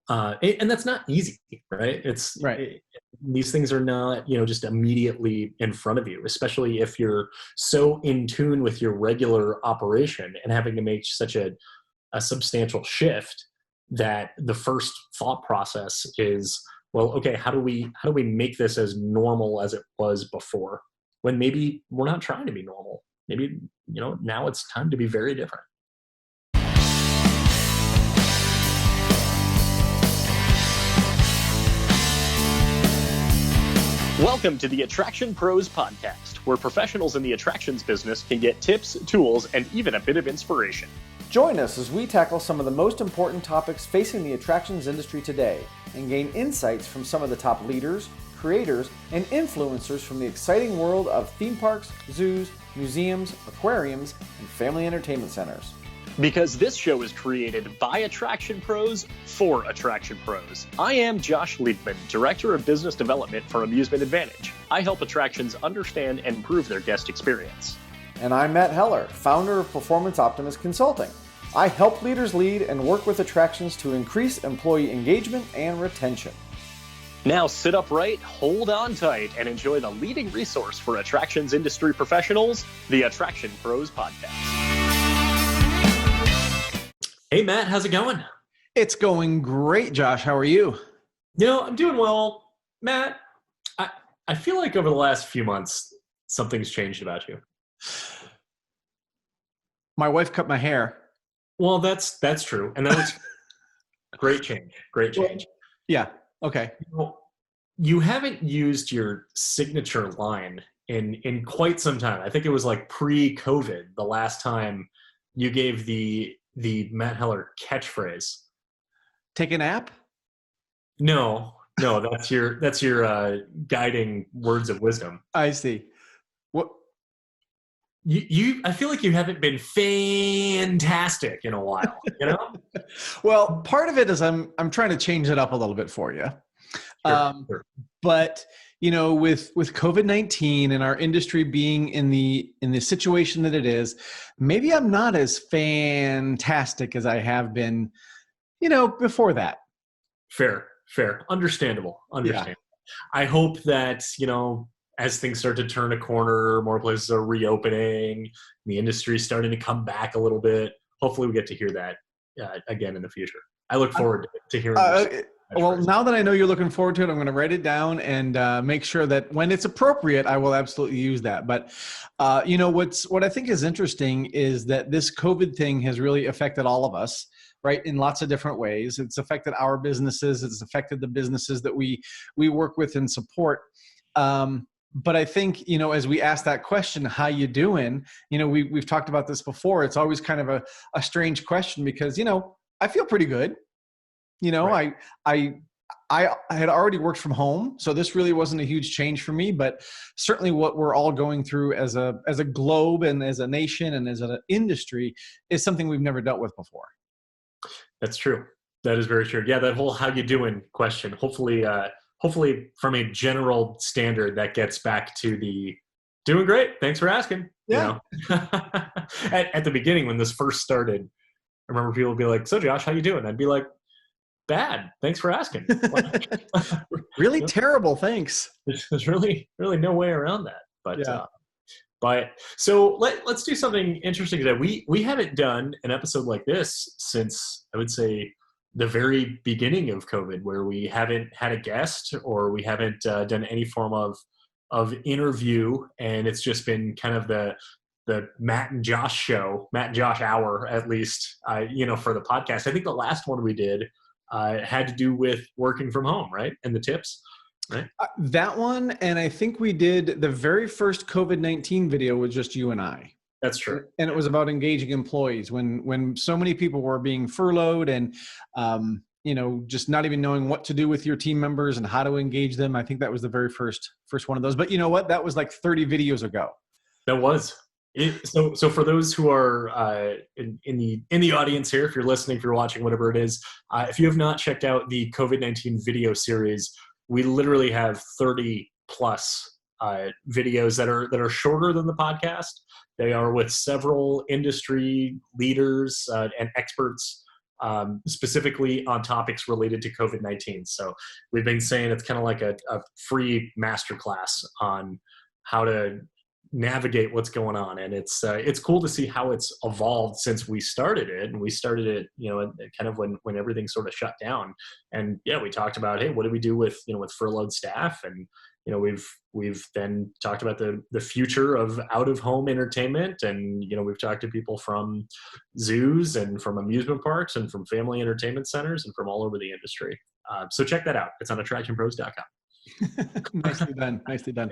And that's not easy, right? Right. These things are not, just immediately in front of you, especially if you're so in tune with your regular operation and having to make such a substantial shift that the first thought process is, well, okay, how do we make this as normal as it was before? When maybe we're not trying to be normal. Maybe, now it's time to be very different. Welcome to the Attraction Pros podcast, where professionals in the attractions business can get tips, tools, and even a bit of inspiration. Join us as we tackle some of the most important topics facing the attractions industry today and gain insights from some of the top leaders, creators, and influencers from the exciting world of theme parks, zoos, museums, aquariums, and family entertainment centers. Because this show is created by Attraction Pros for Attraction Pros. I am Josh Liebman, Director of Business Development for Amusement Advantage. I help attractions understand and improve their guest experience. And I'm Matt Heller, founder of Performance Optimist Consulting. I help leaders lead and work with attractions to increase employee engagement and retention. Now sit upright, hold on tight, and enjoy the leading resource for attractions industry professionals, the Attraction Pros podcast. Hey, Matt, how's it going? It's going great, Josh. How are you? I'm doing well. Matt, I feel like over the last few months, something's changed about you. My wife cut my hair. Well, that's true. And that was great change. Great change. Yeah. Okay. You haven't used your signature line in quite some time. I think it was like pre-COVID, the last time you gave the Matt Heller catchphrase. Take a nap? No, that's your guiding words of wisdom. I see. What? I feel like you haven't been fantastic in a while, Well, part of it is I'm trying to change it up a little bit for you. Sure. But with COVID-19 and our industry being in the situation that it is, maybe I'm not as fantastic as I have been, before that. Fair. Understandable. Yeah. I hope that, as things start to turn a corner, more places are reopening, the industry is starting to come back a little bit. Hopefully we get to hear that again in the future. I look forward to hearing this. Well, now that I know you're looking forward to it, I'm going to write it down and make sure that when it's appropriate, I will absolutely use that. But, what I think is interesting is that this COVID thing has really affected all of us, right, in lots of different ways. It's affected our businesses. It's affected the businesses that we work with and support. But I think, as we ask that question, how you doing? We've talked about this before. It's always kind of a strange question because, I feel pretty good. Right. I had already worked from home, so this really wasn't a huge change for me, but certainly what we're all going through as a globe and as a nation and as an industry is something we've never dealt with before. That's true. That is very true. Yeah, that whole "how you doing" question. Hopefully from a general standard that gets back to the doing great. Thanks for asking. Yeah. At the beginning when this first started, I remember people would be like, "So Josh, how you doing?" I'd be like, "Bad. Thanks for asking." Really terrible. Thanks. There's really no way around that. But Yeah. But so let's do something interesting today. We haven't done an episode like this since, I would say, the very beginning of COVID, where we haven't had a guest or we haven't done any form of interview, and it's just been kind of the Matt and Josh show, Matt and Josh hour, at least, for the podcast. I think the last one we did had to do with working from home, right? And the tips, right? That one, and I think we did the very first COVID-19 video with just you and I. That's true. And it was about engaging employees when so many people were being furloughed and, just not even knowing what to do with your team members and how to engage them. I think that was the very first one of those. But you know what? That was like 30 videos ago. That was. So for those who are in the audience here, if you're listening, if you're watching, whatever it is, if you have not checked out the COVID-19 video series, we literally have 30 plus videos that are shorter than the podcast. They are with several industry leaders and experts specifically on topics related to COVID-19. So we've been saying it's kind of like a free masterclass on how to navigate what's going on, and it's cool to see how it's evolved since we started it. And we started it, kind of when everything sort of shut down. And yeah, we talked about, hey, what do we do with with furloughed staff? And we've then talked about the future of out of home entertainment, and we've talked to people from zoos and from amusement parks and from family entertainment centers and from all over the industry. So check that out. It's on AttractionPros.com. Nicely done. Nicely done.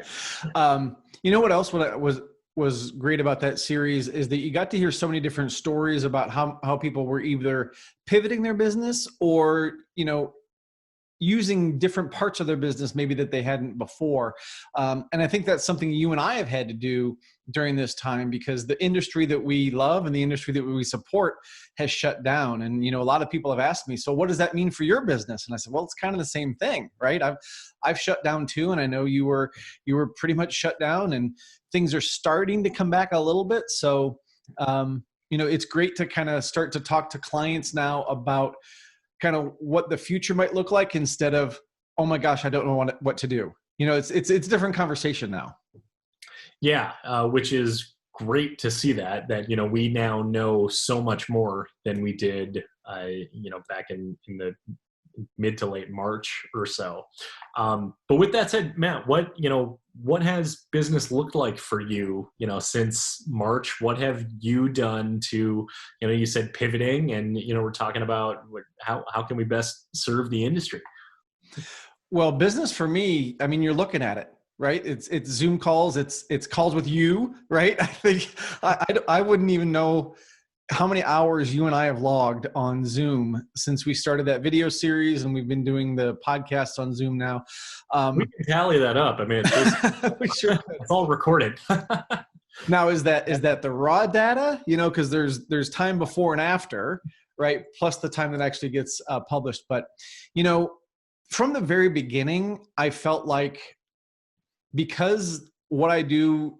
You know what else was great about that series is that you got to hear so many different stories about how people were either pivoting their business or, using different parts of their business maybe that they hadn't before. And I think that's something you and I have had to do during this time, because the industry that we love and the industry that we support has shut down. And, a lot of people have asked me, so what does that mean for your business? And I said, well, it's kind of the same thing, right? I've shut down too. And I know you were pretty much shut down, and things are starting to come back a little bit. So, it's great to kind of start to talk to clients now about kind of what the future might look like, instead of, oh my gosh, I don't know what to do. It's a different conversation now. Yeah, which is great to see that we now know so much more than we did, back in the mid to late March or so. But with that said, Matt, what has business looked like for you, since March? What have you done to, you said pivoting, and, we're talking about how can we best serve the industry? Well, business for me, I mean, you're looking at it, right? It's Zoom calls, it's calls with you, right? I think I wouldn't even know how many hours you and I have logged on Zoom since we started that video series, and we've been doing the podcast on Zoom now. We can tally that up. I mean, it's all recorded. Now, is that the raw data? Because there's time before and after, right? Plus the time that actually gets published. But from the very beginning, I felt like, because what I do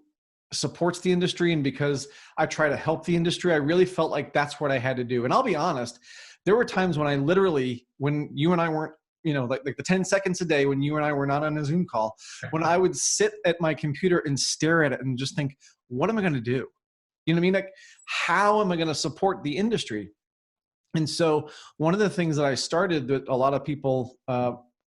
supports the industry and because I try to help the industry, I really felt like that's what I had to do. And I'll be honest, there were times when I literally, when you and I weren't, like the 10 seconds a day when you and I were not on a Zoom call, when I would sit at my computer and stare at it and just think, what am I going to do? You know what I mean? Like, how am I going to support the industry? And so one of the things that I started that a lot of people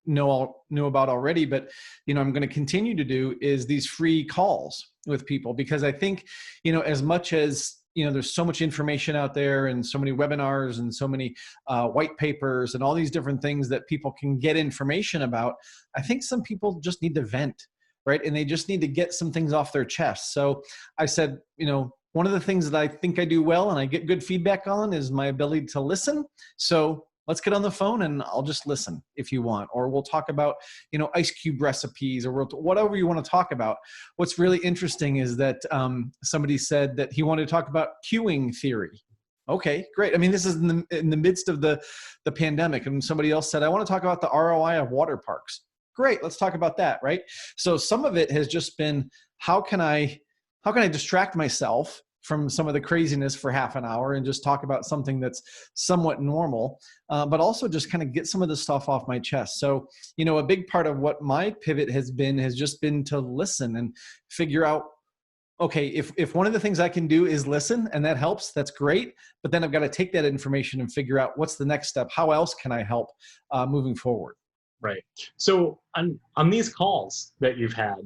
know about already, but I'm going to continue to do, is these free calls with people, because I think, as much as, there's so much information out there and so many webinars and so many white papers and all these different things that people can get information about, I think some people just need to vent, right? And they just need to get some things off their chest. So I said, one of the things that I think I do well and I get good feedback on is my ability to listen. So let's get on the phone and I'll just listen if you want, or we'll talk about, ice cube recipes, or whatever you want to talk about. What's really interesting is that somebody said that he wanted to talk about queuing theory. Okay, great. I mean, this is in the midst of the pandemic, and somebody else said, I want to talk about the ROI of water parks. Great, let's talk about that, right? So some of it has just been, how can I distract myself from some of the craziness for half an hour and just talk about something that's somewhat normal, but also just kind of get some of the stuff off my chest. So, a big part of what my pivot has just been to listen and figure out, okay, if one of the things I can do is listen and that helps, that's great. But then I've got to take that information and figure out what's the next step. How else can I help moving forward? Right. So on these calls that you've had,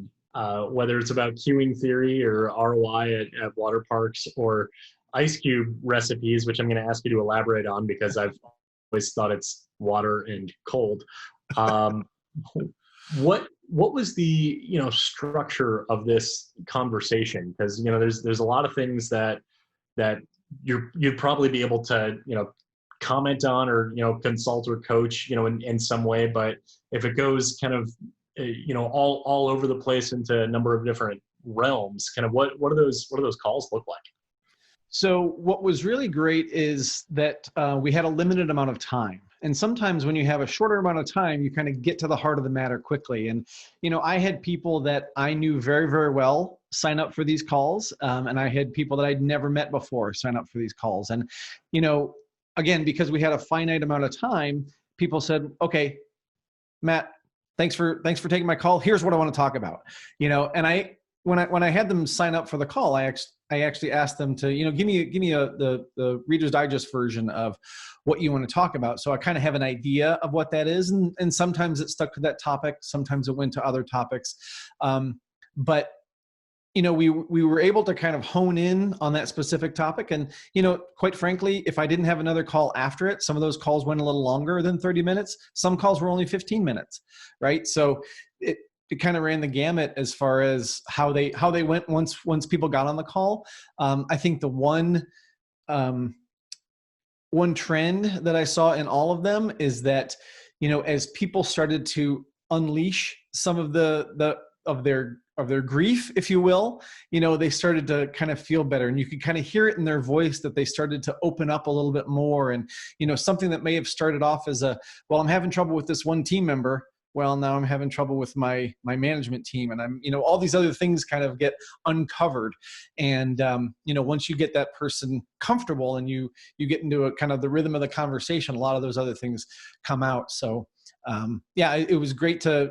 whether it's about queuing theory or ROI at water parks, or ice cube recipes, which I'm going to ask you to elaborate on because I've always thought it's water and cold. What was the structure of this conversation? Because there's a lot of things that you'd probably be able to comment on or consult or coach in some way, but if it goes kind of all over the place into a number of different realms, kind of what do those calls look like? So what was really great is that we had a limited amount of time. And sometimes when you have a shorter amount of time, you kind of get to the heart of the matter quickly. And, I had people that I knew very, very well sign up for these calls. And I had people that I'd never met before sign up for these calls. And, again, because we had a finite amount of time, people said, okay, Matt, thanks for taking my call. Here's what I want to talk about, and when I had them sign up for the call, I actually asked them to, give me the Reader's Digest version of what you want to talk about. So I kind of have an idea of what that is. And sometimes it stuck to that topic. Sometimes it went to other topics. But we were able to kind of hone in on that specific topic. And, quite frankly, if I didn't have another call after it, some of those calls went a little longer than 30 minutes. Some calls were only 15 minutes, right? So it kind of ran the gamut as far as how they went once people got on the call. I think the one trend that I saw in all of them is that, as people started to unleash some of their grief, if you will, they started to kind of feel better, and you could kind of hear it in their voice that they started to open up a little bit more. And, something that may have started off as well, I'm having trouble with this one team member. Well, now I'm having trouble with my management team, and I'm, all these other things kind of get uncovered. And, once you get that person comfortable and you get into a kind of the rhythm of the conversation, a lot of those other things come out. So, it was great to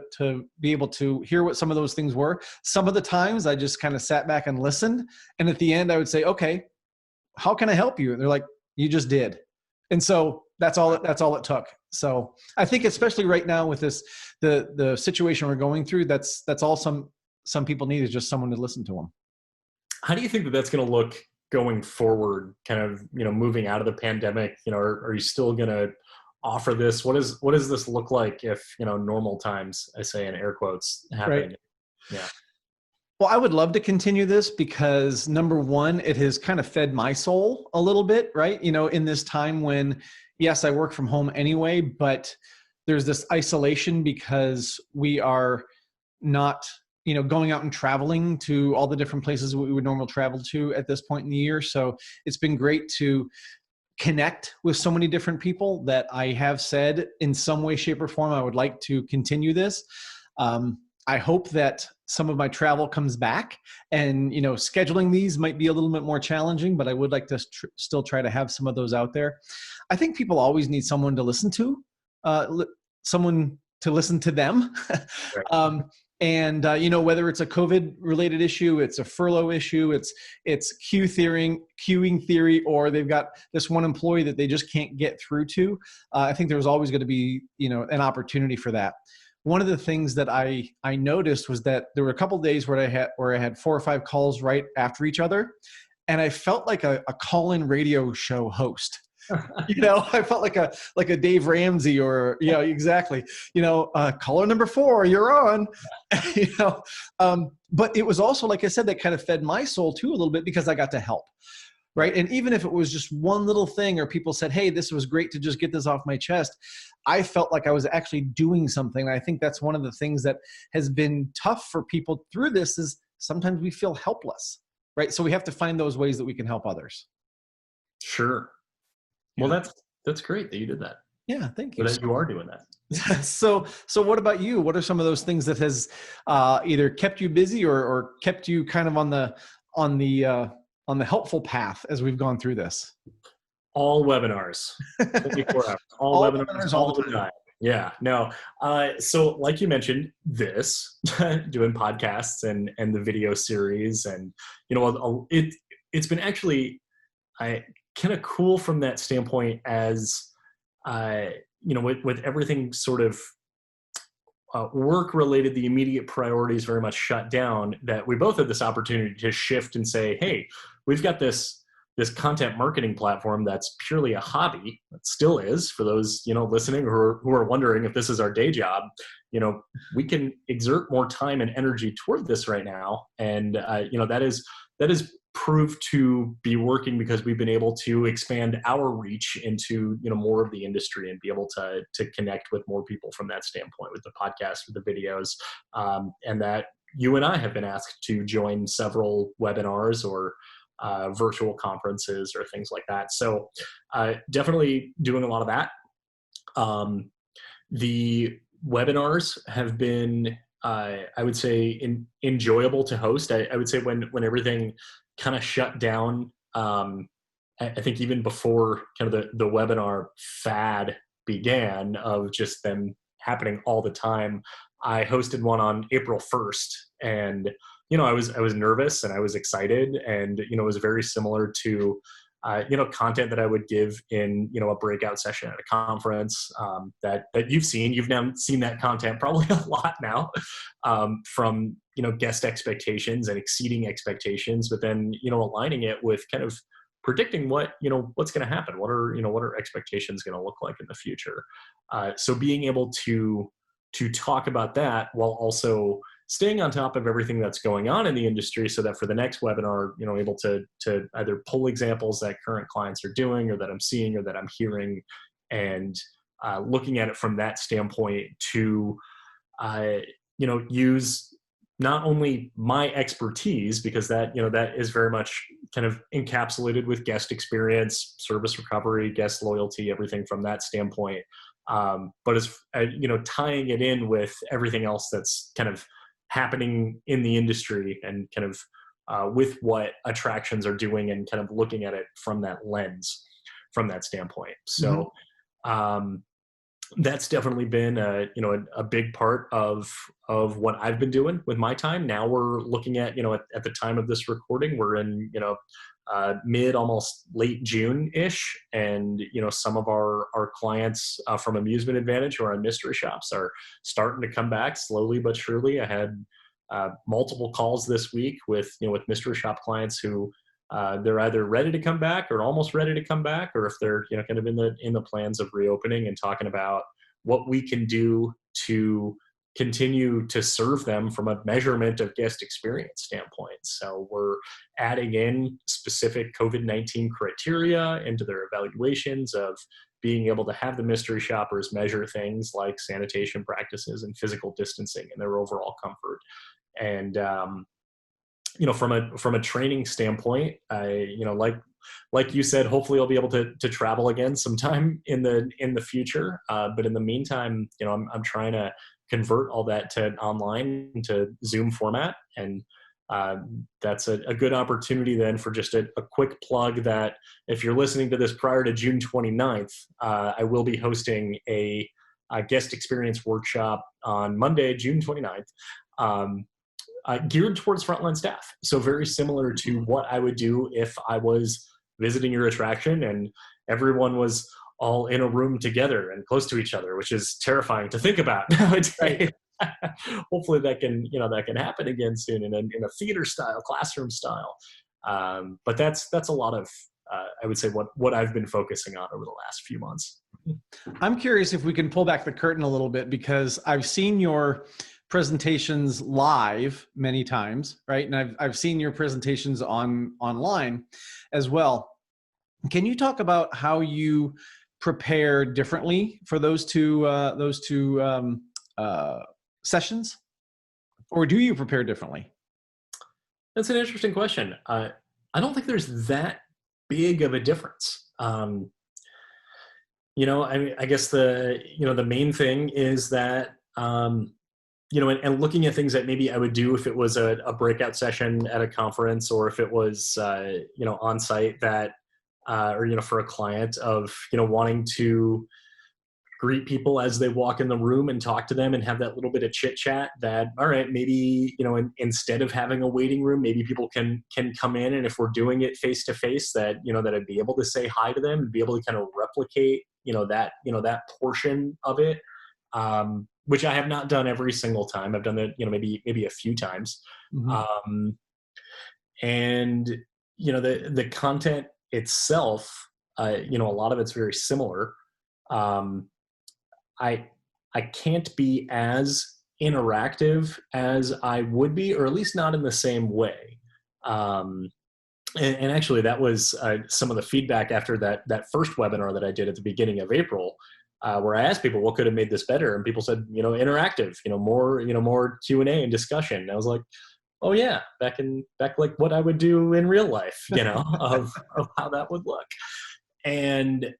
be able to hear what some of those things were. Some of the times I just kind of sat back and listened. And at the end I would say, okay, how can I help you? And they're like, you just did. And so that's all it took. So I think especially right now with the situation we're going through, that's all some people need, is just someone to listen to them. How do you think that that's going to look going forward, kind of, moving out of the pandemic? Are you still going to offer this? What does this look like if, normal times, I say in air quotes, happen? Right. Yeah. Well, I would love to continue this because, number one, it has kind of fed my soul a little bit, right? In this time when, yes, I work from home anyway, but there's this isolation because we are not, going out and traveling to all the different places we would normally travel to at this point in the year. So it's been great to connect with so many different people that I have said in some way, shape, or form, I would like to continue this. I hope that some of my travel comes back, and, scheduling these might be a little bit more challenging, but I would like to still try to have some of those out there. I think people always need someone to listen to, someone to listen to them. Right. And whether it's a COVID related issue, it's a furlough issue, it's queuing theory, or they've got this one employee that they just can't get through to. I think there's always going to be, an opportunity for that. One of the things that I noticed was that there were a couple of days where I had 4 or 5 calls right after each other, and I felt like a call-in radio show host. I felt like a Dave Ramsey, or exactly. Caller number 4, you're on. But it was also, like I said, that kind of fed my soul too a little bit, because I got to help. Right. And even if it was just one little thing, or people said, hey, this was great to just get this off my chest, I felt like I was actually doing something. And I think that's one of the things that has been tough for people through this, is sometimes we feel helpless. Right. So we have to find those ways that we can help others. Sure. Well, that's great that you did that. Yeah. Thank you. That you are doing that. So what about you? What are some of those things that has either kept you busy or kept you kind of on the helpful path as we've gone through this? All webinars, 24 hours, all webinars all the time. Yeah, no. So like you mentioned, doing podcasts and the video series, and, it's been actually, kind of cool from that standpoint, as, with everything sort of work related, the immediate priorities very much shut down, that we both had this opportunity to shift and say, hey, we've got this content marketing platform that's purely a hobby. It still is, for those, listening who are wondering if this is our day job. We can exert more time and energy toward this right now. And, that is proved to be working, because we've been able to expand our reach into, more of the industry, and be able to connect with more people from that standpoint, with the podcast, with the videos, and that you and I have been asked to join several webinars or virtual conferences or things like that. So definitely doing a lot of that. The webinars have been, I would say, enjoyable to host. I would say when everything kind of shut down I think even before kind of the webinar fad began of just them happening all the time, I hosted one on April 1st, and I was nervous and I was excited, and it was very similar to content that I would give in a breakout session at a conference, that you've seen. You've now seen that content probably a lot now, from guest expectations and exceeding expectations, but then aligning it with kind of predicting what's going to happen. What are expectations going to look like in the future? So being able to talk about that while also staying on top of everything that's going on in the industry, so that for the next webinar, able to either pull examples that current clients are doing or that I'm seeing or that I'm hearing, and looking at it from that standpoint to use not only my expertise, because that that is very much kind of encapsulated with guest experience, service recovery, guest loyalty, everything from that standpoint, but as tying it in with everything else that's kind of happening in the industry, and kind of with what attractions are doing, and kind of looking at it from that lens, from that standpoint. So that's definitely been a big part of what I've been doing with my time. Now we're looking at at the time of this recording, we're in mid, almost late June-ish, and some of our clients from Amusement Advantage who are on mystery shops are starting to come back slowly but surely. I had multiple calls this week with mystery shop clients who they're either ready to come back or almost ready to come back, or if they're kind of in the plans of reopening, and talking about what we can do to continue to serve them from a measurement of guest experience standpoint. So we're adding in specific COVID-19 criteria into their evaluations of being able to have the mystery shoppers measure things like sanitation practices and physical distancing and their overall comfort. And from a training standpoint, like you said, hopefully I'll be able to travel again sometime in the future. But in the meantime, I'm trying to convert all that to online, to Zoom format, and that's a good opportunity then for just a quick plug that if you're listening to this prior to June 29th, I will be hosting a guest experience workshop on Monday, June 29th. Geared towards frontline staff. So very similar to what I would do if I was visiting your attraction and everyone was all in a room together and close to each other, which is terrifying to think about nowadays. Right. Hopefully that can happen again soon in a theater style, classroom style. But that's a lot of I would say what I've been focusing on over the last few months. I'm curious if we can pull back the curtain a little bit, because I've seen your presentations live many times, right? And I've seen your presentations online as well. Can you talk about how you prepare differently for those two sessions, or do you prepare differently? That's an interesting question. I don't think there's that big of a difference. I mean, I guess the main thing is that and looking at things that maybe I would do if it was a breakout session at a conference, or if it was, on site, that, or, for a client, of, wanting to greet people as they walk in the room and talk to them and have that little bit of chit chat, that, all right, maybe, instead of having a waiting room, maybe people can come in, and if we're doing it face to face, that, that I'd be able to say hi to them and be able to kind of replicate, that portion of it. Which I have not done every single time. I've done it, maybe a few times. Mm-hmm. And, the content itself, a lot of it's very similar. I can't be as interactive as I would be, or at least not in the same way. And actually that was some of the feedback after that first webinar that I did at the beginning of April, where I asked people what could have made this better, and people said, interactive, more Q&A and discussion. And I was like, oh yeah, back like what I would do in real life, of how that would look. And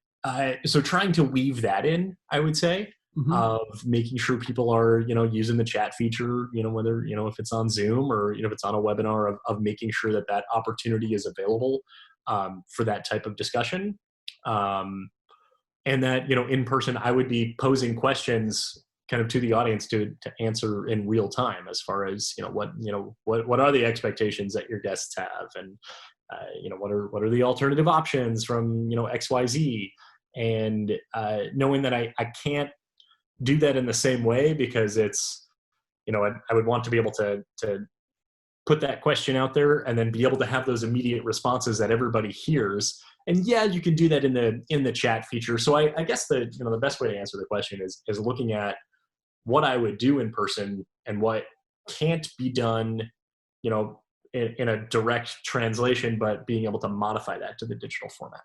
so trying to weave that in, I would say, mm-hmm. of making sure people are, using the chat feature, whether, if it's on Zoom or, if it's on a webinar, of making sure that opportunity is available. for that type of discussion. And that, in person, I would be posing questions kind of to the audience to answer in real time, as far as, what are the expectations that your guests have? And, what are the alternative options from, XYZ? And knowing that I can't do that in the same way, because it's, I would want to be able to put that question out there and then be able to have those immediate responses that everybody hears. And yeah, you can do that in the chat feature. So I guess the best way to answer the question is looking at what I would do in person and what can't be done, in a direct translation, but being able to modify that to the digital format.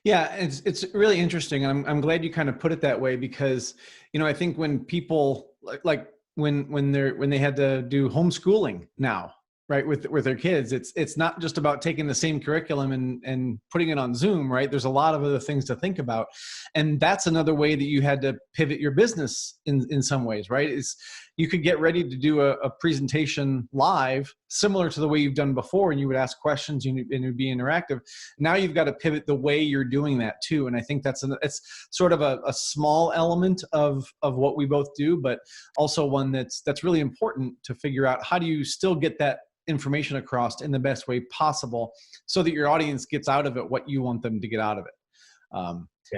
Yeah, it's really interesting. I'm glad you kind of put it that way, because, I think when people like when they had to do homeschooling now, right, with their kids, it's not just about taking the same curriculum and putting it on Zoom, right? There's a lot of other things to think about. And that's another way that you had to pivot your business in some ways, right? Is you could get ready to do a presentation live, similar to the way you've done before, and you would ask questions and it would be interactive. Now you've got to pivot the way you're doing that too. And I think it's sort of a small element of what we both do, but also one that's really important to figure out. How do you still get that information across in the best way possible, so that your audience gets out of it what you want them to get out of it?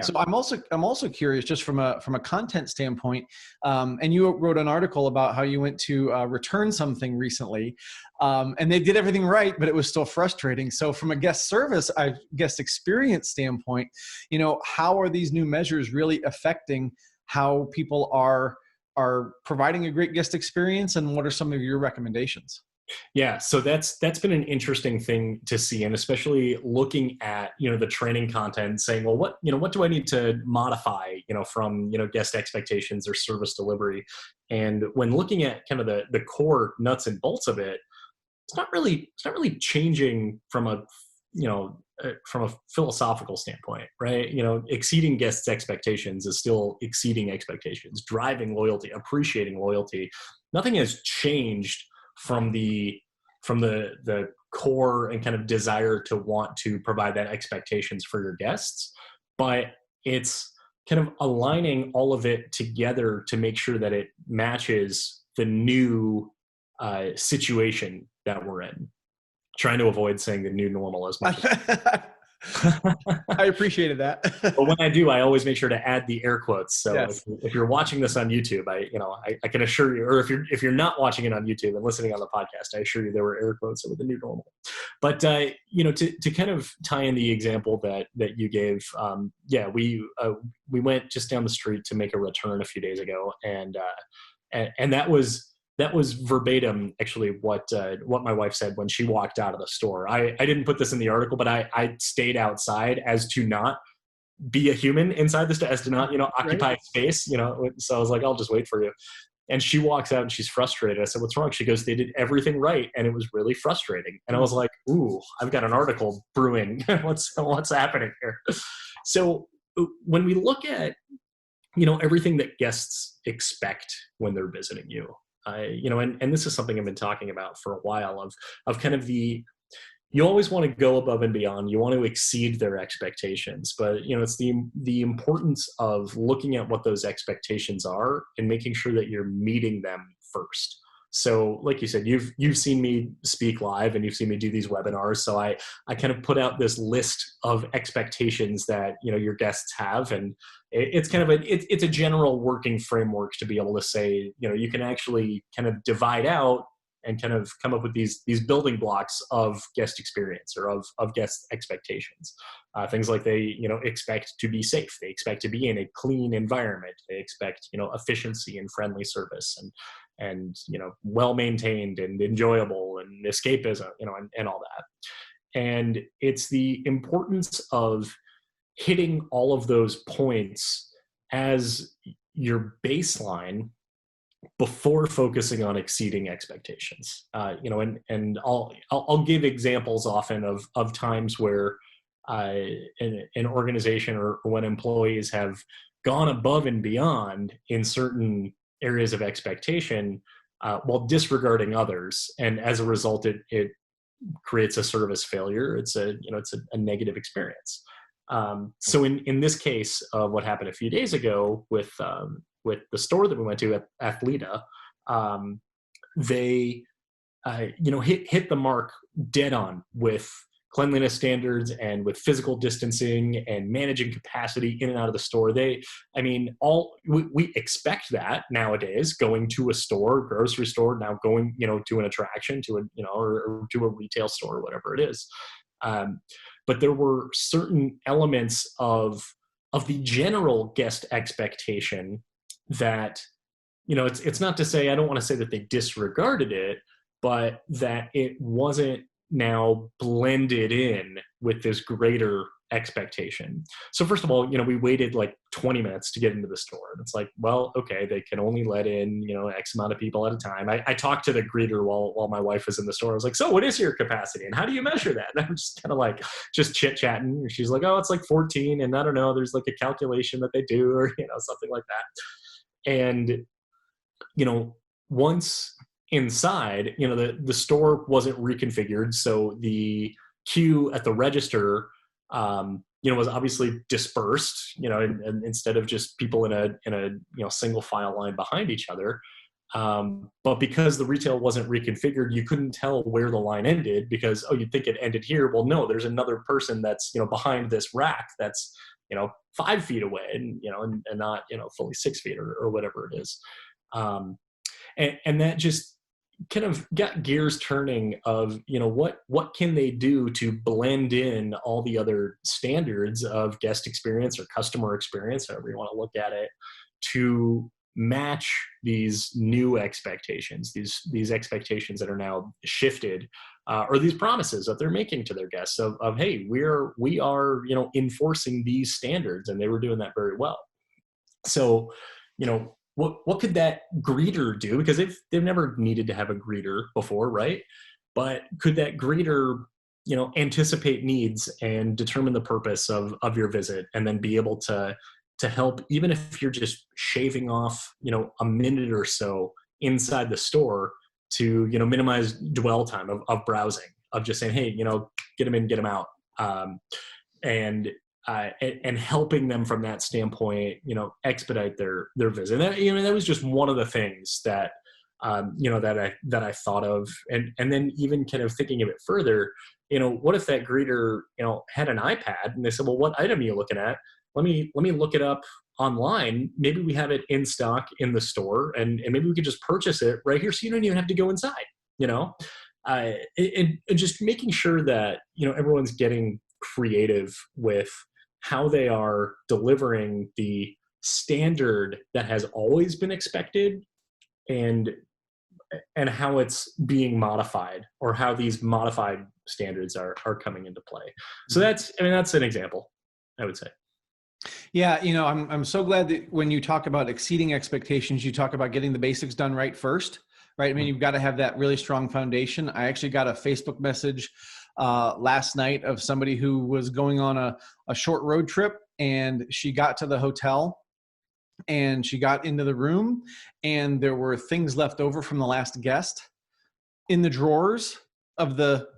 So I'm also curious, just from a content standpoint, and you wrote an article about how you went to return something recently, and they did everything right, but it was still frustrating. So from a guest experience standpoint, how are these new measures really affecting how people are providing a great guest experience, and what are some of your recommendations? Yeah, so that's been an interesting thing to see, and especially looking at the training content, saying, well, what do I need to modify from guest expectations or service delivery? And when looking at kind of the core nuts and bolts of it, it's not really changing from a philosophical standpoint, right? Exceeding guests' expectations is still exceeding expectations, driving loyalty, appreciating loyalty. Nothing has changed from the core and kind of desire to want to provide that expectations for your guests, but it's kind of aligning all of it together to make sure that it matches the new situation that we're in. Trying to avoid saying the new normal as much as I appreciated that. But when I do, I always make sure to add the air quotes. So yes. if you're watching this on YouTube, I can assure you, or if you're not watching it on YouTube and listening on the podcast, I assure you there were air quotes with the new normal. But to kind of tie in the example that you gave, we went just down the street to make a return a few days ago, and that was verbatim actually what my wife said when she walked out of the store. I didn't put this in the article, but I stayed outside as to not be a human inside this, as to not, occupy space, so I was like, I'll just wait for you. And she walks out and she's frustrated. I said, what's wrong? She goes, they did everything right, and it was really frustrating. And I was like, ooh, I've got an article brewing. What's happening here? So when we look at, everything that guests expect when they're visiting you, and this is something I've been talking about for a while, of kind of you always want to go above and beyond. You want to exceed their expectations, but it's the importance of looking at what those expectations are and making sure that you're meeting them first. So like you said, you've seen me speak live and you've seen me do these webinars. So I kind of put out this list of expectations that, your guests have. And it's kind of it's a general working framework to be able to say, you can actually kind of divide out and kind of come up with these building blocks of guest experience or of guest expectations. Things like they, expect to be safe. They expect to be in a clean environment. They expect, efficiency and friendly service and well-maintained and enjoyable and escapism, and all that. And it's the importance of hitting all of those points as your baseline before focusing on exceeding expectations. And I'll give examples often of times where an organization or when employees have gone above and beyond in certain areas of expectation while disregarding others, and as a result, it creates a service failure. It's a negative experience. So in this case, what happened a few days ago with the store that we went to at Athleta, they hit the mark dead on with cleanliness standards and with physical distancing and managing capacity in and out of the store. We expect that nowadays, going to a store, grocery store, now going, to an attraction, to or to a retail store, whatever it is. But there were certain elements of the general guest expectation that, it's not to say, I don't want to say that they disregarded it, but that it wasn't now blended in with this greater expectation. So first of all, we waited like 20 minutes to get into the store. And it's like, well, okay, they can only let in, X amount of people at a time. I talked to the greeter while my wife was in the store. I was like, so what is your capacity and how do you measure that? And I'm just kind of like, just chit chatting. She's like, oh, it's like 14. And I don't know, there's like a calculation that they do or, something like that. And, once inside, the store wasn't reconfigured. So the queue at the register, was obviously dispersed, and instead of just people in a single file line behind each other. But because the retail wasn't reconfigured, you couldn't tell where the line ended because, you'd think it ended here. Well, no, there's another person that's, behind this rack that's, 5 feet away and not, fully 6 feet or whatever it is. And that just kind of got gears turning of, what can they do to blend in all the other standards of guest experience or customer experience, however you want to look at it, to match these new expectations, these expectations that are now shifted, or these promises that they're making to their guests of hey, we are enforcing these standards, and they were doing that very well. So, what could that greeter do? Because they've never needed to have a greeter before, right? But could that greeter, anticipate needs and determine the purpose of your visit, and then be able to help, even if you're just shaving off, a minute or so inside the store to, minimize dwell time of browsing, of just saying, hey, get them in, get them out. And helping them from that standpoint, expedite their visit. And that was just one of the things that, that I thought of. And then even kind of thinking of it further, what if that greeter, had an iPad and they said, well, what item are you looking at? Let me look it up online. Maybe we have it in stock in the store, and maybe we could just purchase it right here. So you don't even have to go inside, and just making sure that, everyone's getting creative with how they are delivering the standard that has always been expected, and how it's being modified, or how these modified standards are coming into play. So that's an example, I would say. Yeah, I'm so glad that when you talk about exceeding expectations, you talk about getting the basics done right first, right? I mean, you've got to have that really strong foundation. I actually got a Facebook message last night of somebody who was going on a short road trip, and she got to the hotel and she got into the room, and there were things left over from the last guest in the drawers of the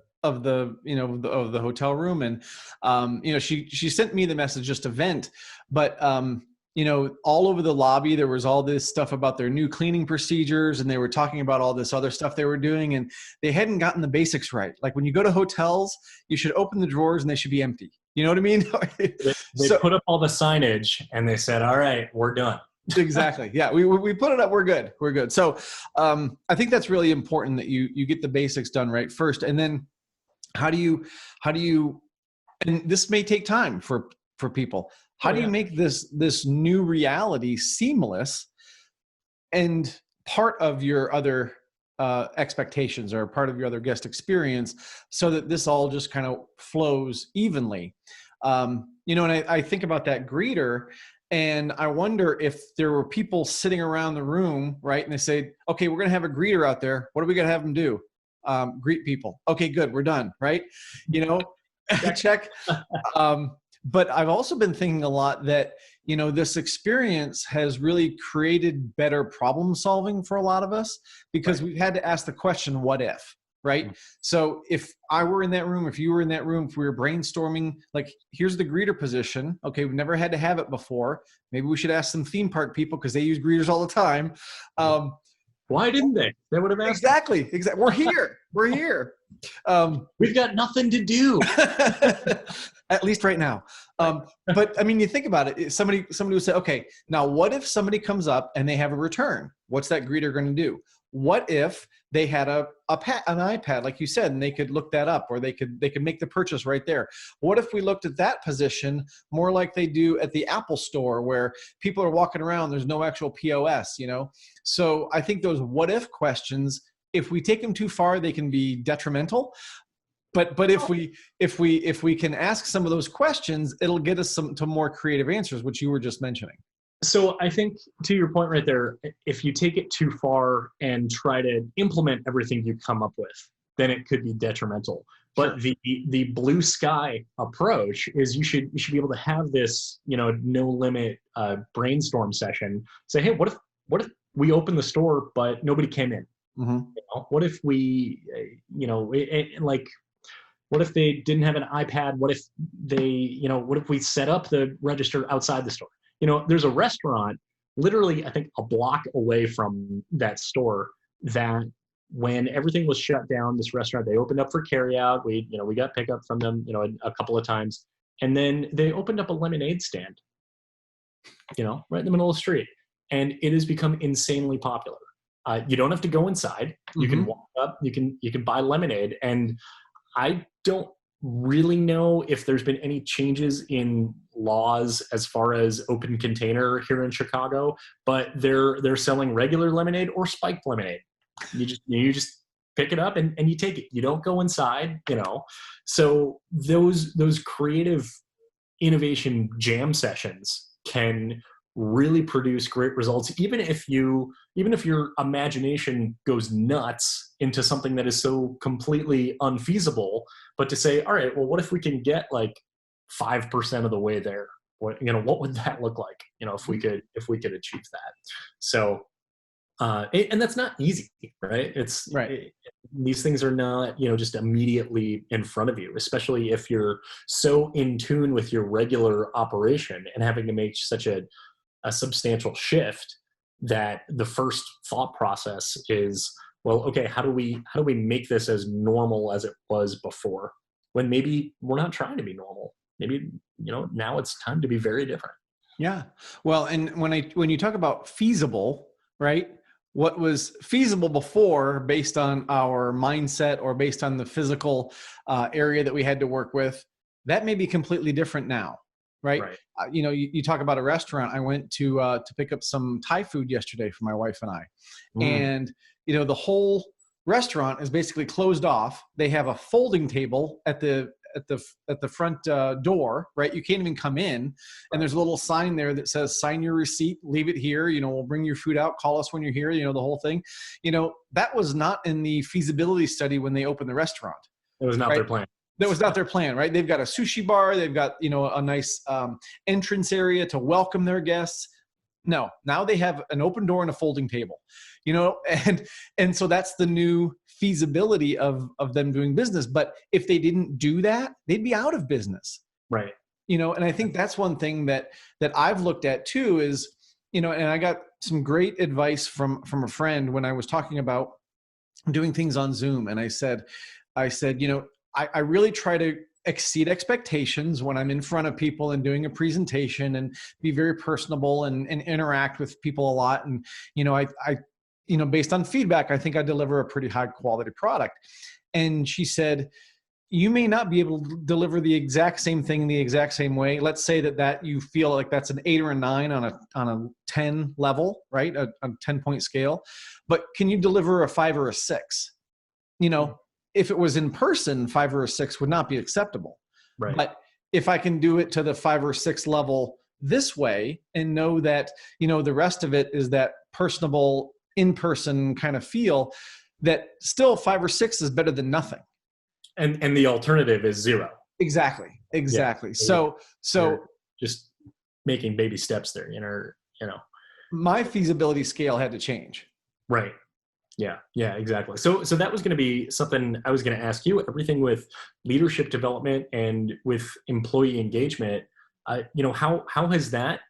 hotel room. And she sent me the message just to vent, but all over the lobby, there was all this stuff about their new cleaning procedures, and they were talking about all this other stuff they were doing, and they hadn't gotten the basics right. Like when you go to hotels, you should open the drawers and they should be empty. You know what I mean? They put up all the signage and they said, all right, we're done. Exactly. Yeah. We put it up. We're good. We're good. So I think that's really important that you get the basics done right first. And then how do you, and this may take time for people. How do you make this new reality seamless and part of your other expectations, or part of your other guest experience, so that this all just kind of flows evenly? And I think about that greeter, and I wonder if there were people sitting around the room, right? And they say, okay, we're going to have a greeter out there. What are we going to have them do? Greet people. Okay, good. We're done. Right. Check. But I've also been thinking a lot that, this experience has really created better problem solving for a lot of us, because we've had to ask the question, what if? right? So if I were in that room, if you were in that room, if we were brainstorming, like, here's the greeter position. Okay, we've never had to have it before. Maybe we should ask some theme park people because they use greeters all the time. Why didn't they? They would have asked. Exactly. We're here. We're here. We've got nothing to do. At least right now. But I mean, you think about it. Somebody would say, okay, now what if somebody comes up and they have a return? What's that greeter going to do? What if they had an iPad, like you said, and they could look that up, or they could make the purchase right there? What if we looked at that position more like they do at the Apple Store, where people are walking around, there's no actual POS, you know? So I think those what if questions, if we take them too far, they can be detrimental. But if we can ask some of those questions, it'll get us to more creative answers, which you were just mentioning. So I think, to your point right there, if you take it too far and try to implement everything you come up with, then it could be detrimental. But Sure. the blue sky approach is you should be able to have this, no limit brainstorm session. Say, hey, what if we open the store but nobody came in? Mm-hmm. What if we, what if they didn't have an iPad? What if what if we set up the register outside the store? There's a restaurant literally, I think, a block away from that store that when everything was shut down, this restaurant, they opened up for carryout. We got pickup from them, a couple of times. And then they opened up a lemonade stand, right in the middle of the street. And it has become insanely popular. You don't have to go inside. You can walk up, you can buy lemonade. And I don't really know if there's been any changes in laws as far as open container here in Chicago, but they're selling regular lemonade or spiked lemonade. You just pick it up and you take it. You don't go inside, So those creative innovation jam sessions can really produce great results, even if your imagination goes nuts into something that is so completely unfeasible. But to say, all right, well, what if we can get like 5% of the way there? What would that look like? If we could achieve that. So, and that's not easy, right? It's right. These things are not, just immediately in front of you, especially if you're so in tune with your regular operation and having to make such a substantial shift that the first thought process is, well, okay, how do we make this as normal as it was before, when maybe we're not trying to be normal? Maybe, now it's time to be very different. Yeah. Well, and when you talk about feasible, right? What was feasible before based on our mindset or based on the physical area that we had to work with, that may be completely different now. Right. You talk about a restaurant. I went to pick up some Thai food yesterday for my wife and I. And, the whole restaurant is basically closed off. They have a folding table at the front door, right? You can't even come in. And there's a little sign there that says, sign your receipt, leave it here. We'll bring your food out, call us when you're here, the whole thing. That was not in the feasibility study when they opened the restaurant. It was not their plan. That was not their plan, right? They've got a sushi bar. They've got, a nice entrance area to welcome their guests. No, now they have an open door and a folding table, and so that's the new feasibility of them doing business. But if they didn't do that, they'd be out of business. Right. And I think that's one thing that I've looked at too is, and I got some great advice from a friend when I was talking about doing things on Zoom. And I said, I really try to exceed expectations when I'm in front of people and doing a presentation, and be very personable and interact with people a lot. And, I based on feedback, I think I deliver a pretty high quality product. And she said, you may not be able to deliver the exact same thing in the exact same way. Let's say that you feel like that's an 8 or a 9 on a 10 level, right? A 10-point scale, but can you deliver a 5 or a 6? If it was in person, 5 or a 6 would not be acceptable. Right. But if I can do it to the 5 or 6 level this way, and know that, the rest of it is that personable, in-person kind of feel, that still 5 or 6 is better than nothing. And the alternative is 0. Exactly. Yeah. So you're just making baby steps there, my feasibility scale had to change. Right. Yeah, exactly. So that was going to be something I was going to ask you. Everything with leadership development and with employee engagement, how has that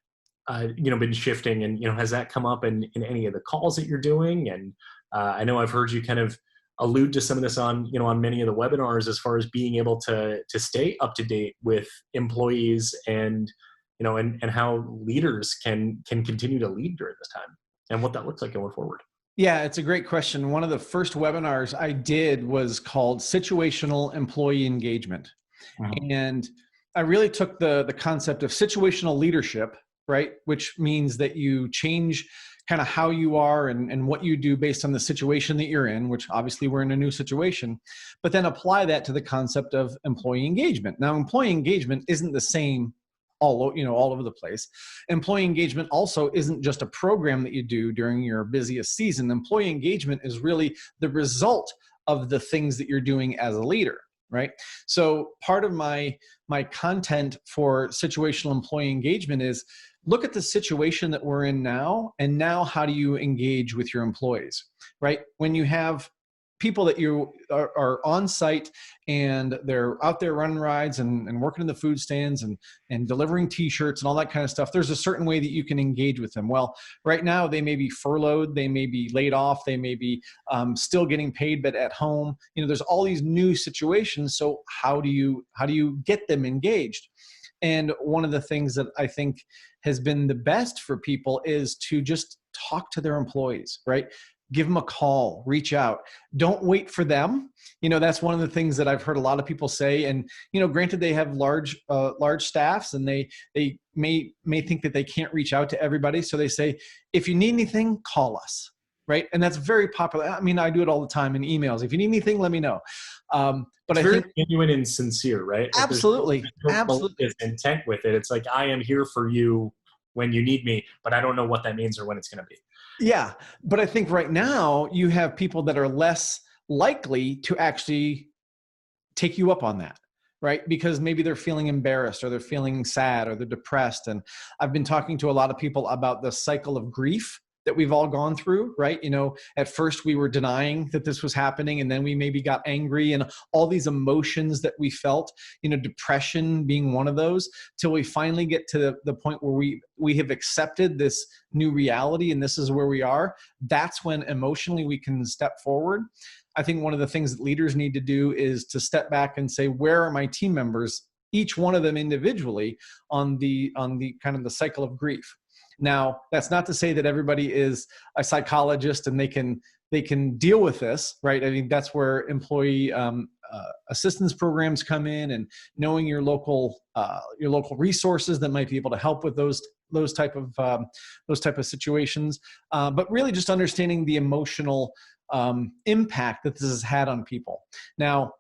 been shifting, and has that come up in any of the calls that you're doing? And I know I've heard you kind of allude to some of this on many of the webinars, as far as being able to stay up to date with employees, and and how leaders can continue to lead during this time, and what that looks like going forward. Yeah, it's a great question. One of the first webinars I did was called Situational Employee Engagement. Mhm. And I really took the concept of situational leadership, right? Which means that you change kind of how you are and what you do based on the situation that you're in, which obviously we're in a new situation, but then apply that to the concept of employee engagement. Now, employee engagement isn't the same all over the place. Employee engagement also isn't just a program that you do during your busiest season. Employee engagement is really the result of the things that you're doing as a leader, right? So part of my content for situational employee engagement is look at the situation that we're in now, and now how do you engage with your employees, right? When you have people that you are on site and they're out there running rides and working in the food stands and delivering t-shirts and all that kind of stuff, there's a certain way that you can engage with them. Well, right now they may be furloughed, they may be laid off, they may be still getting paid but at home. There's all these new situations. So how do you get them engaged? And one of the things that I think has been the best for people is to just talk to their employees, right? Give them a call, reach out. Don't wait for them. That's one of the things that I've heard a lot of people say. And, granted, they have large staffs, and they may think that they can't reach out to everybody. So they say, if you need anything, call us, right? And that's very popular. I mean, I do it all the time in emails. If you need anything, let me know. But It's I very think genuine and sincere, right? Like, there's absolutely, no absolutely. malicious intent with it. It's like, I am here for you when you need me, but I don't know what that means or when it's going to be. Yeah. But I think right now you have people that are less likely to actually take you up on that, right? Because maybe they're feeling embarrassed, or they're feeling sad, or they're depressed. And I've been talking to a lot of people about the cycle of grief that we've all gone through, right? At first we were denying that this was happening, and then we maybe got angry, and all these emotions that we felt, depression being one of those, till we finally get to the point where we have accepted this new reality, and this is where we are. That's when emotionally we can step forward. I think one of the things that leaders need to do is to step back and say, where are my team members, each one of them individually, on the kind of the cycle of grief. Now, that's not to say that everybody is a psychologist and they can deal with this, right? I mean, that's where employee assistance programs come in, and knowing your local resources that might be able to help with those type of situations. But really, just understanding the emotional impact that this has had on people. Now,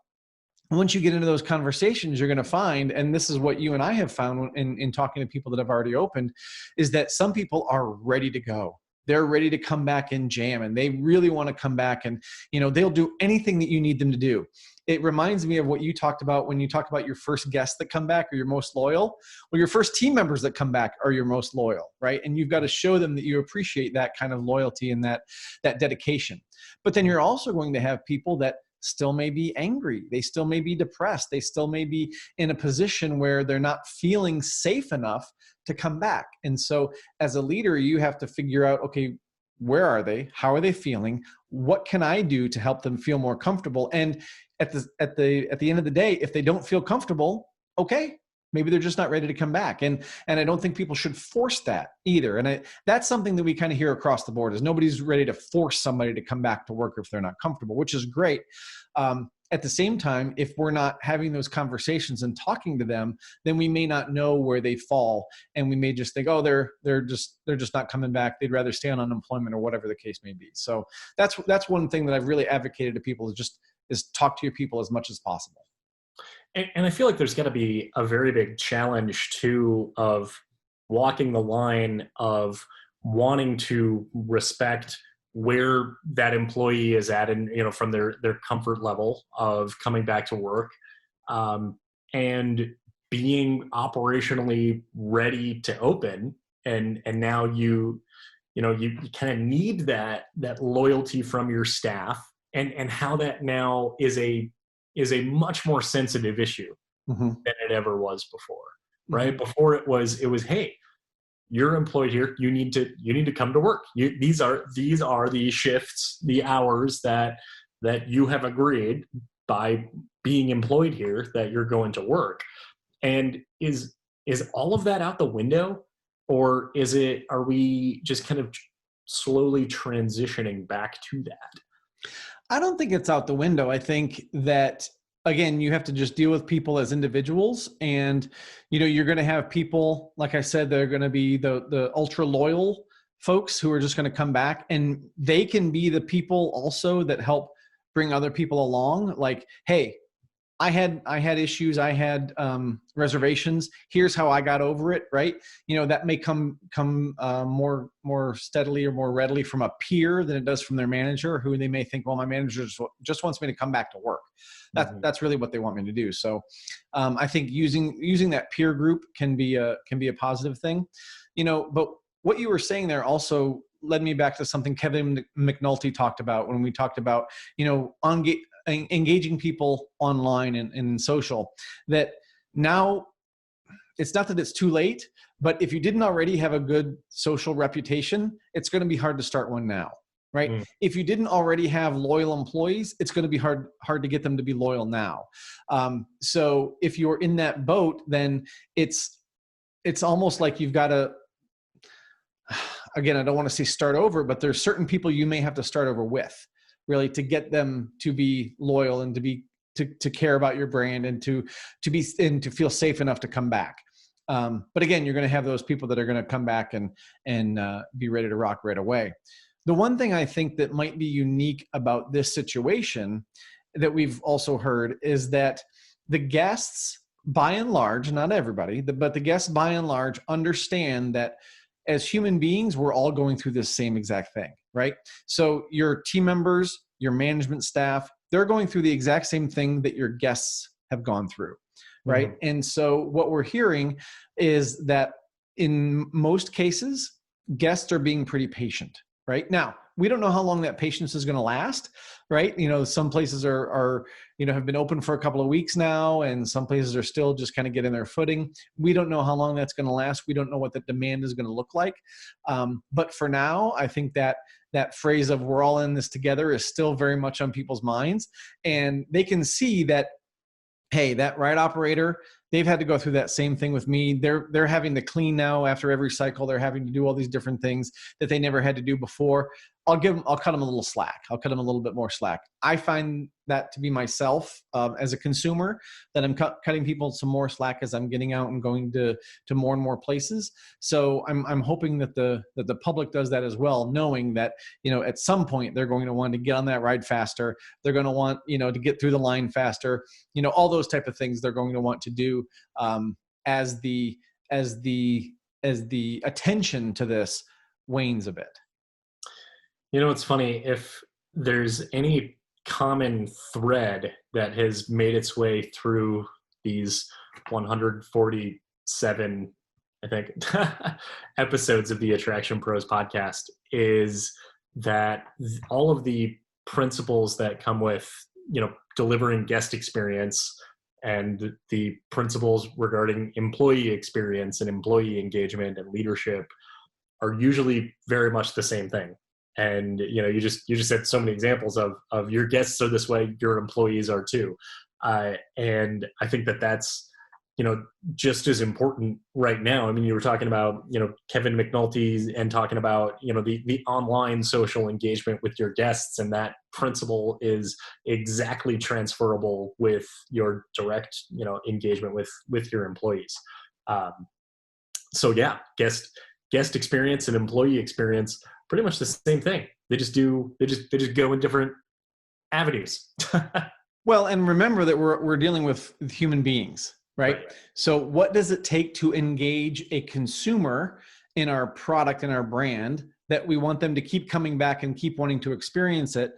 once you get into those conversations, you're going to find, and this is what you and I have found in talking to people that have already opened, is that some people are ready to go. They're ready to come back and jam, and they really want to come back, and they'll do anything that you need them to do. It reminds me of what you talked about when you talked about your first guests that come back are your most loyal. Well, your first team members that come back are your most loyal, right? And you've got to show them that you appreciate that kind of loyalty and that dedication. But then you're also going to have people that still may be angry. They still may be depressed. They still may be in a position where they're not feeling safe enough to come back. And so as a leader, you have to figure out, okay, where are they? How are they feeling? What can I do to help them feel more comfortable? And at the end of the day, if they don't feel comfortable, okay, maybe they're just not ready to come back. And I don't think people should force that either. And that's something that we kind of hear across the board, is nobody's ready to force somebody to come back to work if they're not comfortable, which is great. At the same time, if we're not having those conversations and talking to them, then we may not know where they fall, and we may just think, oh, they're just not coming back. They'd rather stay on unemployment, or whatever the case may be. So that's one thing that I've really advocated to people, is talk to your people as much as possible. And I feel like there's got to be a very big challenge too, of walking the line of wanting to respect where that employee is at, and from their comfort level of coming back to work, and being operationally ready to open, and now you kind of need that loyalty from your staff, and how that now is a much more sensitive issue Mm-hmm. than it ever was before, right? Mm-hmm. Before it was, hey, you're employed here. You need to come to work. These are the shifts, the hours that you have agreed by being employed here that you're going to work. And is all of that out the window, or are we just kind of slowly transitioning back to that? I don't think it's out the window. I think that, again, you have to just deal with people as individuals, and you're going to have people, like I said, they're going to be the ultra loyal folks who are just going to come back, and they can be the people also that help bring other people along. Like, hey, I had issues. I had reservations. Here's how I got over it. Right. That may come more steadily or more readily from a peer than it does from their manager, who they may think, well, my manager just wants me to come back to work. That's really what they want me to do. So I think using that peer group can be a positive thing, but what you were saying there also led me back to something Kevin McNulty talked about when we talked about, engaging people online and in social, that now it's not that it's too late, but if you didn't already have a good social reputation, it's going to be hard to start one now, right? Mm. If you didn't already have loyal employees, it's going to be hard to get them to be loyal now. So if you're in that boat, then it's almost like you've got to, again, I don't want to say start over, but there's certain people you may have to start over with, really, to get them to be loyal and to care about your brand and to feel safe enough to come back. But again, you're going to have those people that are going to come back and be ready to rock right away. The one thing I think that might be unique about this situation that we've also heard is that the guests, by and large, not everybody, but the guests by and large understand that as human beings, we're all going through this same exact thing, right? So your team members, your management staff, they're going through the exact same thing that your guests have gone through, right? Mm-hmm. And so what we're hearing is that in most cases, guests are being pretty patient, right? Now, we don't know how long that patience is going to last, right? Some places are have been open for a couple of weeks now, and some places are still just kind of getting their footing. We don't know how long that's going to last. We don't know what the demand is going to look like. But for now, I think that phrase of "we're all in this together" is still very much on people's minds, and they can see that, hey, that ride operator, they've had to go through that same thing with me. They're having to clean now after every cycle. They're having to do all these different things that they never had to do before. I'll cut them a little slack. I'll cut them a little bit more slack. I find that to be myself as a consumer, that I'm cutting people some more slack as I'm getting out and going to more and more places. So I'm hoping that the public does that as well, knowing that, at some point they're going to want to get on that ride faster. They're going to want, to get through the line faster, all those type of things they're going to want to do as the attention to this wanes a bit. It's funny, if there's any common thread that has made its way through these 147, I think, episodes of the Attraction Pros podcast, is that all of the principles that come with, delivering guest experience and the principles regarding employee experience and employee engagement and leadership are usually very much the same thing. And, you just said so many examples of your guests are this way, your employees are too. And I think that's, just as important right now. I mean, you were talking about, Kevin McNulty, and talking about, the online social engagement with your guests, and that principle is exactly transferable with your direct, engagement with your employees. So yeah, guest experience and employee experience, pretty much the same thing. They just go in different avenues. Well, and remember that we're dealing with human beings, right? So what does it take to engage a consumer in our product and our brand that we want them to keep coming back and keep wanting to experience it,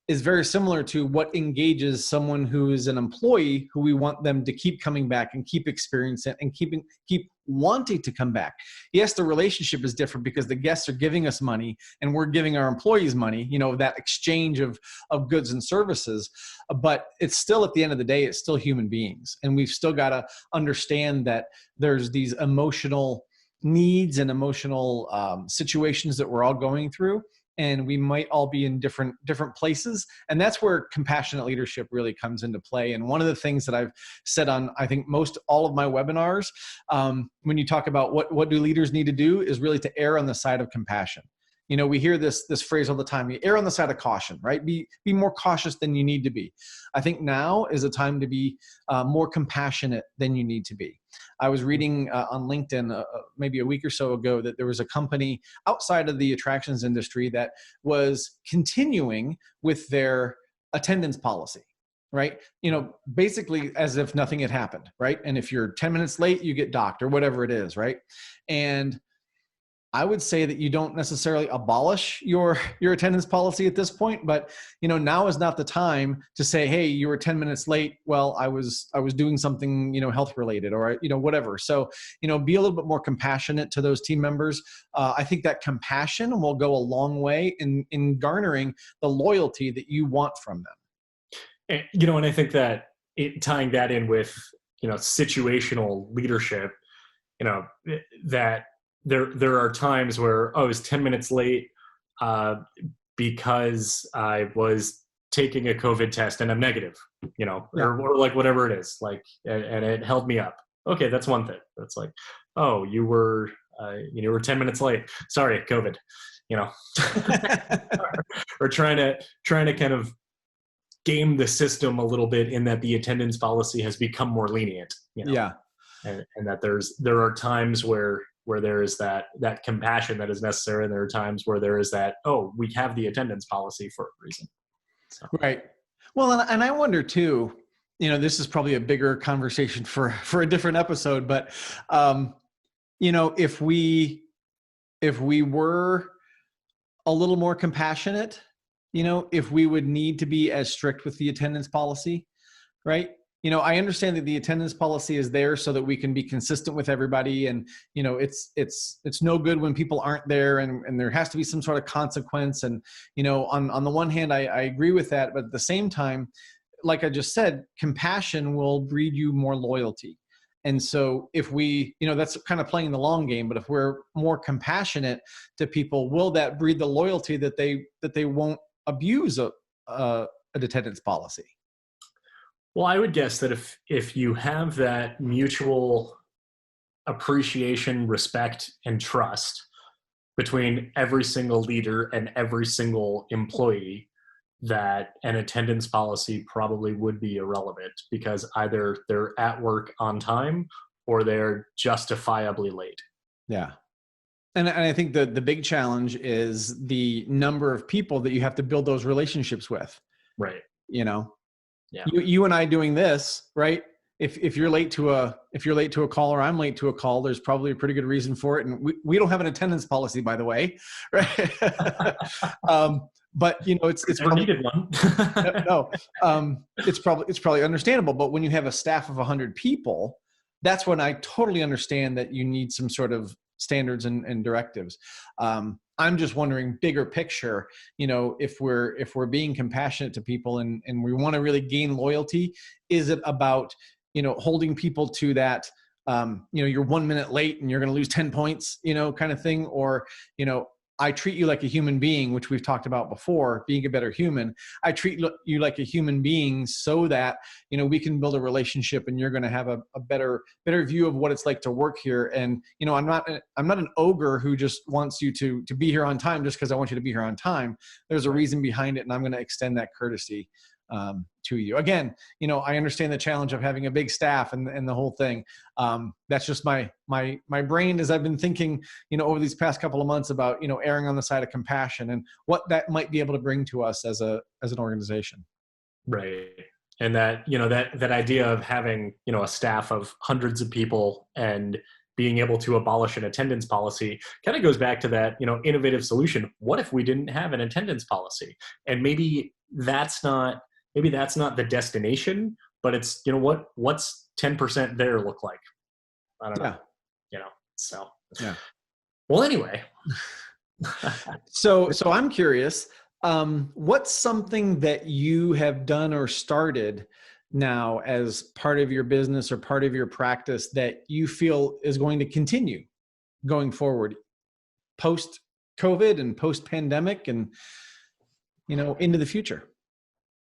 is very similar to what engages someone who is an employee, who we want them to keep coming back and keep experiencing it and keep wanting to come back. Yes, the relationship is different because the guests are giving us money and we're giving our employees money, that exchange of goods and services. But it's still, at the end of the day, it's still human beings. And we've still got to understand that there's these emotional needs and emotional situations that we're all going through. And we might all be in different places. And that's where compassionate leadership really comes into play. And one of the things that I've said on, I think, most all of my webinars, when you talk about what do leaders need to do, is really to err on the side of compassion. We hear this phrase all the time: you err on the side of caution, right? Be more cautious than you need to be. I think now is a time to be more compassionate than you need to be. I was reading on LinkedIn maybe a week or so ago that there was a company outside of the attractions industry that was continuing with their attendance policy, right? Basically as if nothing had happened, right? And if you're 10 minutes late, you get docked or whatever it is, right? And I would say that you don't necessarily abolish your attendance policy at this point, but now is not the time to say, hey, you were 10 minutes late. Well, I was doing something, health related, or whatever. So, be a little bit more compassionate to those team members. I think that compassion will go a long way in garnering the loyalty that you want from them. And I think that tying that in with, situational leadership, that there are times where, I was 10 minutes late because I was taking a COVID test and I'm negative, or like whatever it is, like, and it held me up. Okay, that's one thing. That's like, oh, you were 10 minutes late. Sorry, COVID, or trying to kind of game the system a little bit in that the attendance policy has become more lenient. Yeah, and that there are times where there is that compassion that is necessary, and there are times where there is that, oh, we have the attendance policy for a reason. So. Right. Well, and I wonder too, this is probably a bigger conversation for a different episode, but if we were a little more compassionate, if we would need to be as strict with the attendance policy, right? I understand that the attendance policy is there so that we can be consistent with everybody. And, it's no good when people aren't there, and there has to be some sort of consequence. And, on the one hand, I agree with that. But at the same time, like I just said, compassion will breed you more loyalty. And so if we, that's kind of playing the long game, but if we're more compassionate to people, will that breed the loyalty that they won't abuse an attendance policy? Well, I would guess that if you have that mutual appreciation, respect, and trust between every single leader and every single employee, that an attendance policy probably would be irrelevant, because either they're at work on time or they're justifiably late. Yeah. And I think the big challenge is the number of people that you have to build those relationships with. Right. Yeah. You and I doing this, right? If you're late to a call, or I'm late to a call, there's probably a pretty good reason for it. And we don't have an attendance policy, by the way, right? But it's never needed one. No, it's probably understandable. But when you have a staff of 100 people, that's when I totally understand that you need some sort of standards and directives. I'm just wondering, bigger picture, if we're being compassionate to people and we want to really gain loyalty, is it about, holding people to that, you're 1 minute late and you're going to lose 10 points, kind of thing? Or, I treat you like a human being, which we've talked about before, being a better human. I treat you like a human being so that, we can build a relationship and you're going to have a better view of what it's like to work here. And, I'm not an ogre who just wants you to be here on time just because I want you to be here on time. There's a reason behind it, and I'm going to extend that courtesy to you. Again, I understand the challenge of having a big staff and the whole thing. That's just my brain, as I've been thinking, over these past couple of months about, erring on the side of compassion and what that might be able to bring to us as an organization. Right. And that, that idea of having, a staff of hundreds of people and being able to abolish an attendance policy kind of goes back to that, innovative solution. What if we didn't have an attendance policy? And maybe that's not the destination, but it's, what's 10% there look like? I don't know. So, Yeah. well, anyway. So I'm curious, what's something that you have done or started now as part of your business or part of your practice that you feel is going to continue going forward post COVID and post pandemic and, into the future?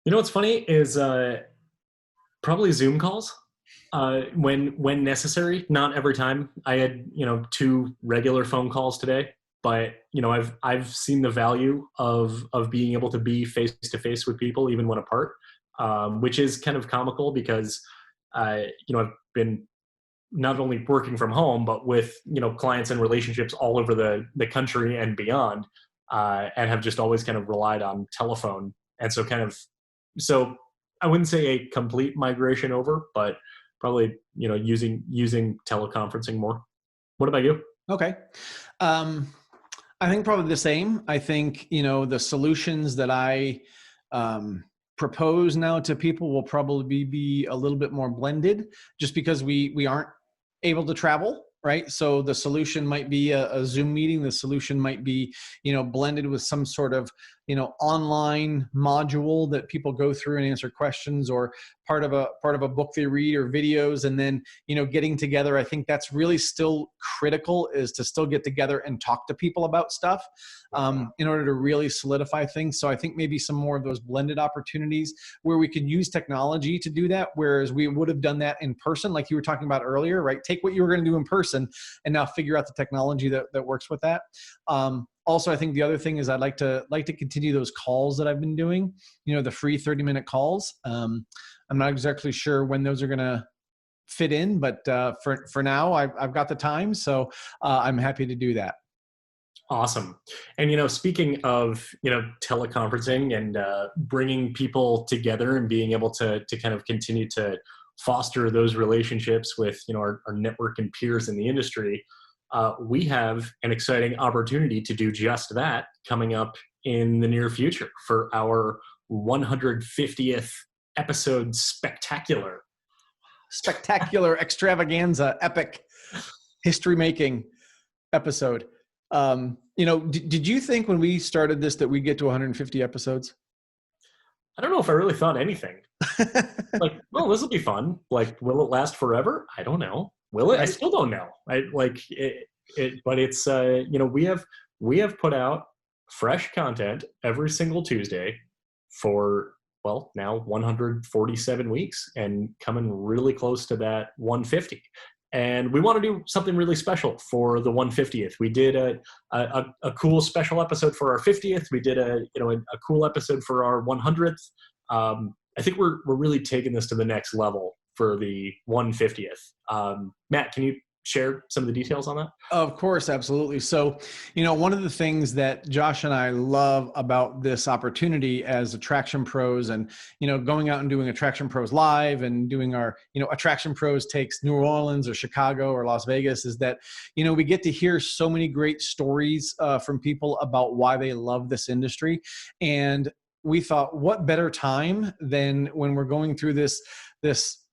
What's funny is probably Zoom calls when necessary. Not every time. I had 2 regular phone calls today, but I've seen the value of being able to be face to face with people even when apart, which is kind of comical because I've been not only working from home but with clients and relationships all over the country and beyond, and have just always kind of relied on telephone, and so I wouldn't say a complete migration over, but probably using teleconferencing more. What about you? Okay. I think probably the same. I think, the solutions that I propose now to people will probably be a little bit more blended just because we aren't able to travel, right? So the solution might be a Zoom meeting. The solution might be, blended with some sort of, online module that people go through and answer questions, or part of a book they read, or videos. And then, getting together. I think that's really still critical, is to still get together and talk to people about stuff in order to really solidify things. So I think maybe some more of those blended opportunities where we could use technology to do that, whereas we would have done that in person, like you were talking about earlier, right? Take what you were going to do in person and now figure out the technology that works with that. Also, I think the other thing is I'd like to continue those calls that I've been doing, the free 30-minute calls. I'm not exactly sure when those are going to fit in, but for now, I've got the time, so I'm happy to do that. Awesome. And speaking of teleconferencing and bringing people together and being able to kind of continue to foster those relationships with our network and peers in the industry, we have an exciting opportunity to do just that coming up in the near future for our 150th episode spectacular extravaganza, epic, history-making episode. Did you think when we started this that we'd get to 150 episodes? I don't know if I really thought anything. Like, well, this will be fun. Like, will it last forever? I don't know. Will it? I still don't know. But it's we have put out fresh content every single Tuesday for now 147 weeks, and coming really close to that 150. And we want to do something really special for the 150th. We did a cool special episode for our 50th. We did a cool episode for our 100th. I think we're really taking this to the next level for the 150th. Matt, can you share some of the details on that? Of course, absolutely. So, one of the things that Josh and I love about this opportunity as Attraction Pros, and, going out and doing Attraction Pros Live and doing our, Attraction Pros takes New Orleans or Chicago or Las Vegas, is that, we get to hear so many great stories from people about why they love this industry. And we thought, what better time than when we're going through this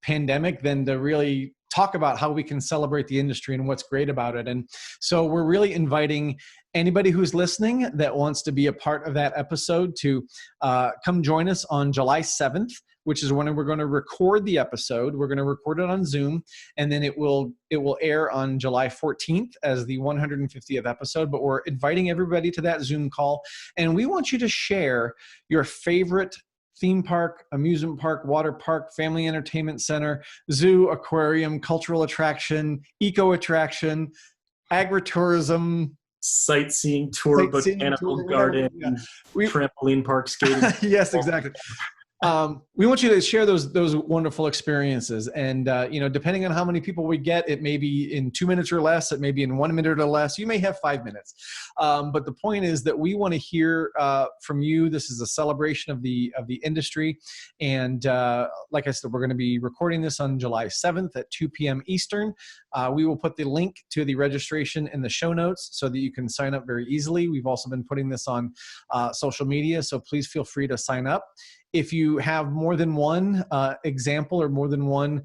pandemic than to really talk about how we can celebrate the industry and what's great about it. And so we're really inviting anybody who's listening that wants to be a part of that episode to come join us on July 7th, which is when we're going to record the episode. We're going to record it on Zoom, and then it will air on July 14th as the 150th episode. But we're inviting everybody to that Zoom call, and we want you to share your favorite theme park, amusement park, water park, family entertainment center, zoo, aquarium, cultural attraction, eco attraction, agritourism, sightseeing tour, botanical garden, trampoline park, skating. Yes, exactly. We want you to share those wonderful experiences, and depending on how many people we get, it may be in 2 minutes or less, it may be in 1 minute or less. You may have 5 minutes, but the point is that we want to hear from you. This is a celebration of the industry, and like I said, we're going to be recording this on July 7th at 2 p.m. Eastern. We will put the link to the registration in the show notes so that you can sign up very easily. We've also been putting this on social media, so please feel free to sign up. If you have more than one example or more than one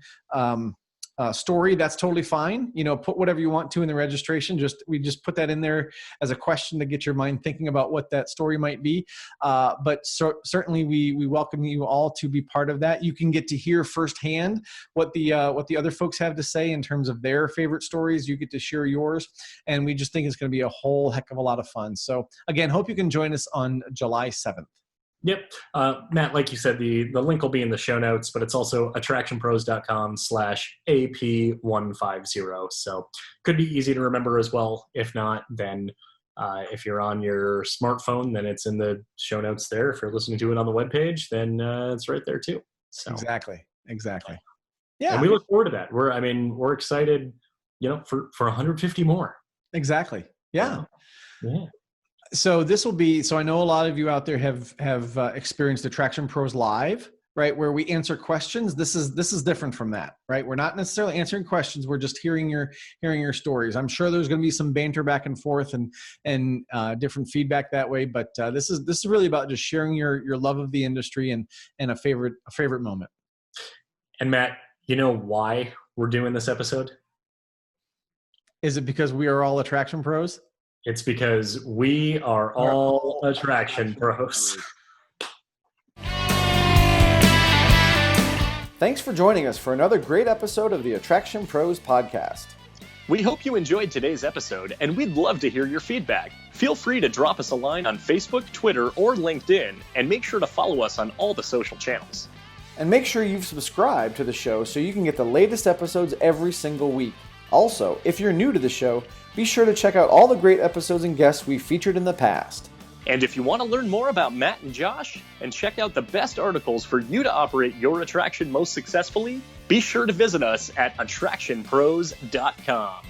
story, that's totally fine. Put whatever you want to in the registration. We just put that in there as a question to get your mind thinking about what that story might be. But certainly we welcome you all to be part of that. You can get to hear firsthand what the other folks have to say in terms of their favorite stories. You get to share yours, and we just think it's going to be a whole heck of a lot of fun. So again, hope you can join us on July 7th. Yep. Matt, like you said, the link will be in the show notes, but it's also attractionpros.com/AP150. So could be easy to remember as well. If not, then if you're on your smartphone, then it's in the show notes there. If you're listening to it on the webpage, then it's right there too. So Exactly. Yeah. And we look forward to that. We're excited, for 150 more. Exactly. Yeah. Yeah. So I know a lot of you out there have experienced Attraction Pros Live, right? Where we answer questions. This is different from that, right? We're not necessarily answering questions. We're just hearing your stories. I'm sure there's going to be some banter back and forth and different feedback that way. But this is really about just sharing your love of the industry and a favorite moment. And Matt, you know why we're doing this episode? Is it because we are all Attraction Pros? It's because we are all Attraction Pros. Thanks for joining us for another great episode of the Attraction Pros podcast. We hope you enjoyed today's episode, and we'd love to hear your feedback. Feel free to drop us a line on Facebook, Twitter, or LinkedIn, and make sure to follow us on all the social channels. And make sure you've subscribed to the show so you can get the latest episodes every single week. Also, if you're new to the show, be sure to check out all the great episodes and guests we've featured in the past. And if you want to learn more about Matt and Josh and check out the best articles for you to operate your attraction most successfully, be sure to visit us at AttractionPros.com.